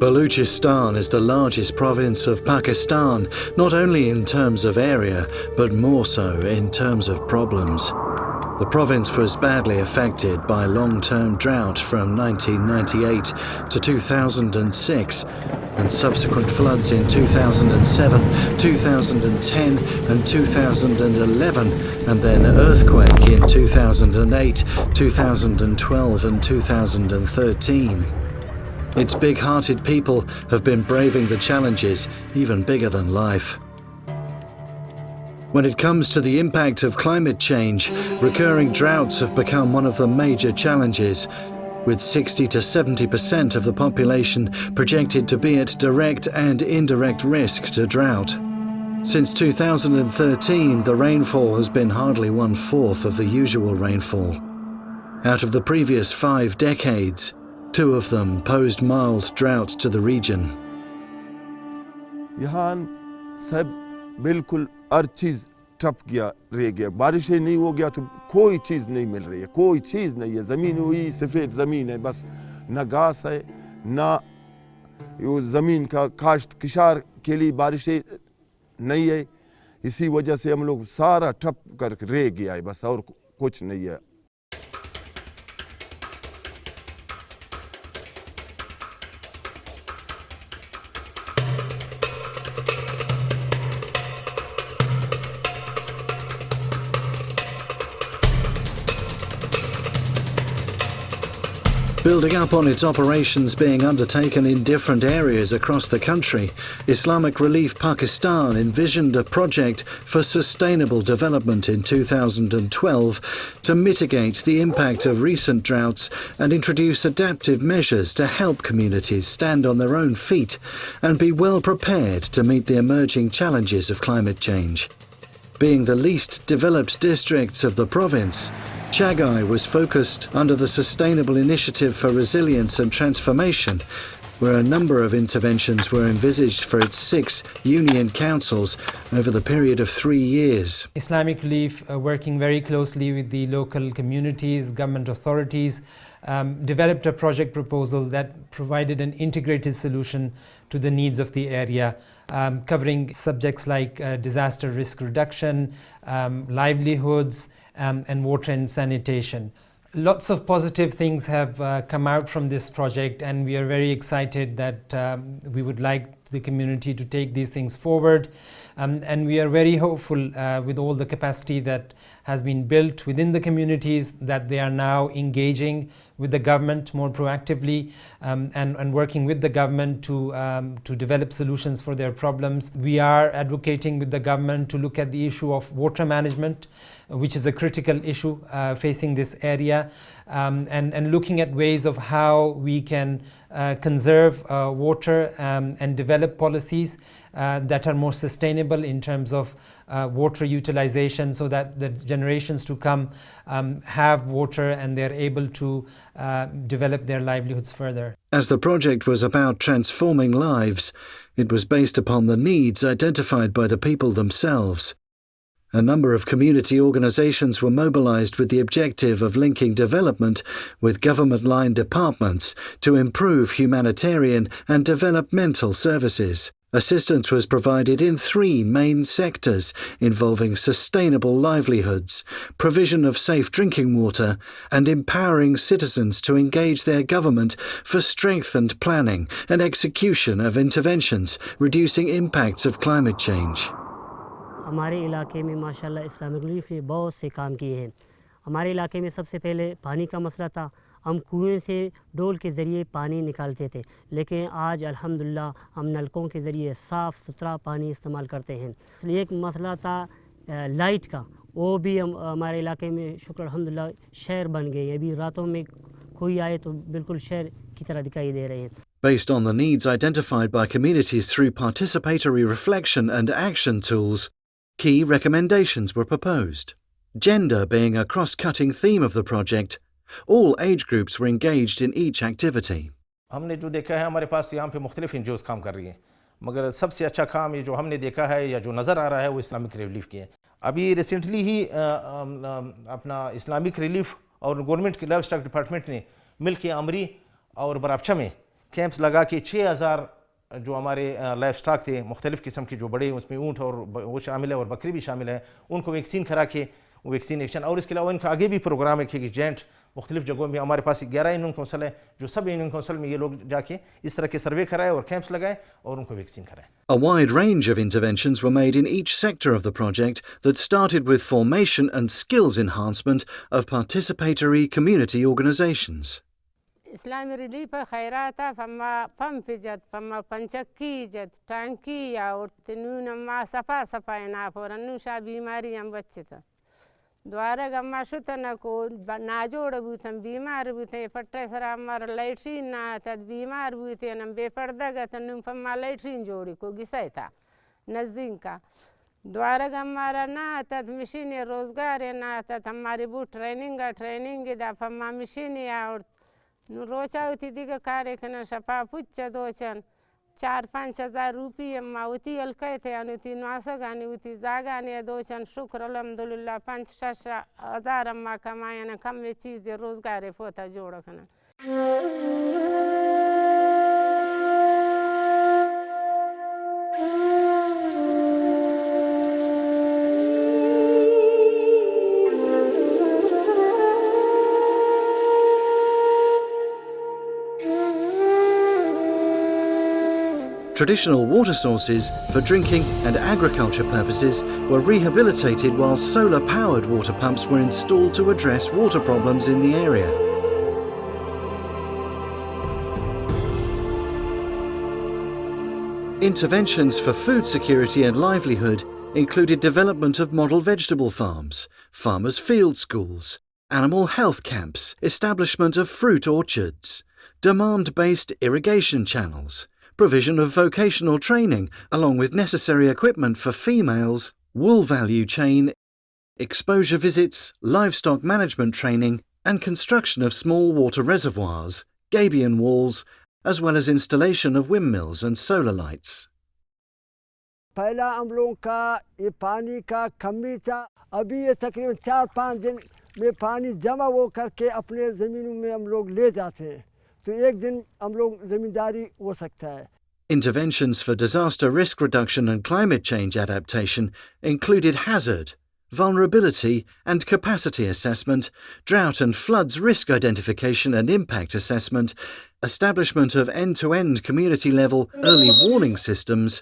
Balochistan is the largest province of Pakistan, not only in terms of area, but more so in terms of problems. The province was badly affected by long-term drought from 1998 to 2006 and subsequent floods in 2007, 2010 and 2011, and then earthquake in 2008, 2012 and 2013. Its big-hearted people have been braving the challenges even bigger than life. When it comes to the impact of climate change, recurring droughts have become one of the major challenges, with 60 to 70% of the population projected to be at direct and indirect risk to drought. Since 2013, the rainfall has been hardly 1/4 of the usual rainfall. Out of the previous 5 decades, 2 of them posed mild drought to the region. यहाँ सब बिल्कुल हर चीज़ टप गया रह गया बारिशें नहीं हो गया तो कोई चीज़ नहीं मिल रही है कोई चीज़ नहीं है ज़मीन वही सफ़ेद ज़मीन है बस ना घास है ना वो ज़मीन का काश्त किसार के लिए बारिशें नहीं है इसी वजह से हम लोग सारा टप कर रह गया है बस और कुछ नहीं है. Building up on its operations being undertaken in different areas across the country, Islamic Relief Pakistan envisioned a project for sustainable development in 2012 to mitigate the impact of recent droughts and introduce adaptive measures to help communities stand on their own feet and be well prepared to meet the emerging challenges of climate change. Being the least developed districts of the province, Chaghai was focused under the Sustainable Initiative for Resilience and Transformation, where a number of interventions were envisaged for its 6 union councils over the period of 3 years. Islamic Relief, working very closely with the local communities, government authorities, developed a project proposal that provided an integrated solution to the needs of the area, covering subjects like disaster risk reduction, livelihoods, and water and sanitation. Lots of positive things have come out from this project, and we are very excited that we would like the community to take these things forward. And we are very hopeful with all the capacity that has been built within the communities that they are now engaging with the government more proactively and working with the government to develop solutions for their problems. We are advocating with the government to look at the issue of water management, which is a critical issue facing this area, and looking at ways of how we can conserve water and develop policies that are more sustainable in terms of water utilization, so that the generations to come have water and they're able to develop their livelihoods further. As the project was about transforming lives, it was based upon the needs identified by the people themselves. A number of community organizations were mobilized with the objective of linking development with government-line departments to improve humanitarian and developmental services. Assistance was provided in 3 main sectors involving sustainable livelihoods, provision of safe drinking water, and empowering citizens to engage their government for strengthened planning and execution of interventions, reducing impacts of climate change. हमारे इलाके में माशाल्लाह Islamic relief ने बहुत से काम किए हैं. हमारे इलाके में सबसे पहले पानी का मसला था. हम कुएं से डोल के ज़रिए पानी निकालते थे, लेकिन आज अल्हम्दुलिल्लाह हम नलकों के ज़रिए साफ़ सुथरा पानी इस्तेमाल करते हैं. एक मसला था लाइट का, वो भी हमारे इलाके में शुक्र अल्हम्दुलिल्लाह शहर बन गए. अभी रातों में कोई आए तो बिल्कुल शहर की तरह दिखाई दे रहे हैं. Based on the needs identified by communities through participatory reflection and action tools, key recommendations were proposed. Gender being a cross-cutting theme of the project, all age groups were engaged in each activity. हमने जो देखा है हमारे पास यहाँ पे मुख्तलिफ NGOs काम कर रही हैं, मगर सबसे अच्छा काम ये जो हमने देखा है या जो नज़र आ रहा है वो इस्लामिक रिलीफ की है. अभी रिसेंटली ही अपना इस्लामिक रिलीफ और गवर्नमेंट के लाइव स्टॉक डिपार्टमेंट ने मिल के आमरी और बराबचा में कैंप्स लगा के 6000 जो हमारे लाइफ स्टॉक थे मुख्तलिफ़ किस्म के जो बड़े उसमें ऊँट और वो शामिल है और बकरी भी शामिल है, उनको वैक्सीन करा के वैक्सीनेशन। और इसके अलावा इनका आगे भी प्रोग्राम है कि जेंट मुख्तलिफ जगहों में हमारे पास 11 यूनियन काउंसिल है, जो सब यूनियन काउंसिल में ये लोग जाके इस तरह के सर्वे कराए और कैंप्स लगाए और उनको वैक्सीन कराए। A wide range of interventions were made in each sector of the project that started with formation and skills enhancement of participatory community organisations. Islamic relief khairata fama pampijat fama panchakijat tankiya और तिनून अम्मा सफा सफा ना फोरन्नु शा बीमारी हम बच्चे था द्वारा गम्मा शुतना को नाजोड़ बुतन बीमार बुते पट्टे सरा हमारा लाइट्रीन ना तद बीमार बुते नम बेपर्दा गतन फमा लाइट्रीन जोड़ी को गिसाई था नज़ीन का द्वारा हमारा ना तद मशीन रोजगार है ना तद हमारी बू ट्रेनिंग दा फमा मशीन या और रोचा होती दिगा कार्य करना शपा पुच्च दोचन 4-5 हज़ार रुपये माउती अलके थे अनुती नासा गानी उती जागा ने दोचन शुक्र अल्हम्दुलिल्लाह 5-6 हज़ार अम्मा कमाया ना कम में चीज़ रोजगार पोता जोड़ करना। Traditional water sources for drinking and agriculture purposes were rehabilitated while solar-powered water pumps were installed to address water problems in the area. Interventions for food security and livelihood included development of model vegetable farms, farmers' field schools, animal health camps, establishment of fruit orchards, demand-based irrigation channels, provision of vocational training along with necessary equipment for females, wool value chain, exposure visits, livestock management training and construction of small water reservoirs, gabion walls, as well as installation of windmills and solar lights. पहला हम लोगों का ये पानी का कमी था, अभी ये तकरीबन 4-5 दिन में पानी जमा वो करके अपने ज़मीनों में हम लोग ले जाते हैं, तो एक दिन हम लोग ज़मींदारी हो सकता है। Interventions for disaster risk reduction and climate change adaptation included hazard, vulnerability and capacity assessment, drought and floods risk identification and impact assessment, establishment of end-to-end community-level early warning systems,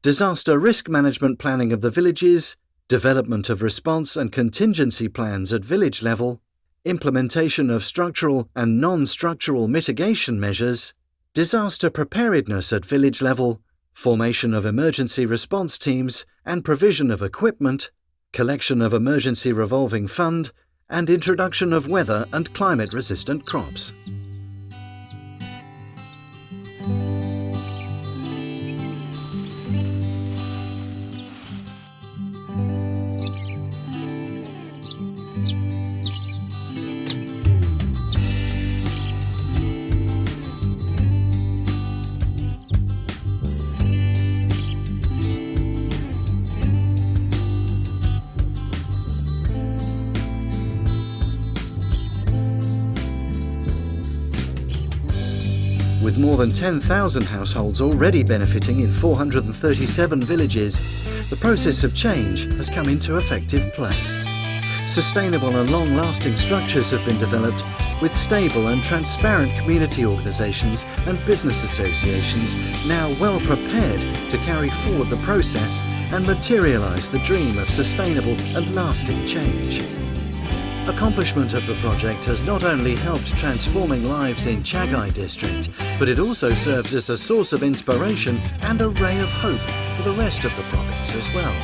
disaster risk management planning of the villages, development of response and contingency plans at village level, implementation of structural and non-structural mitigation measures, disaster preparedness at village level, formation of emergency response teams and provision of equipment, collection of emergency revolving fund, and introduction of weather and climate-resistant crops. With more than 10,000 households already benefiting in 437 villages, the process of change has come into effective play. Sustainable and long-lasting structures have been developed with stable and transparent community organisations and business associations now well prepared to carry forward the process and materialise the dream of sustainable and lasting change. Accomplishment of the project has not only helped transforming lives in Chaghai district, but it also serves as a source of inspiration and a ray of hope for the rest of the province as well.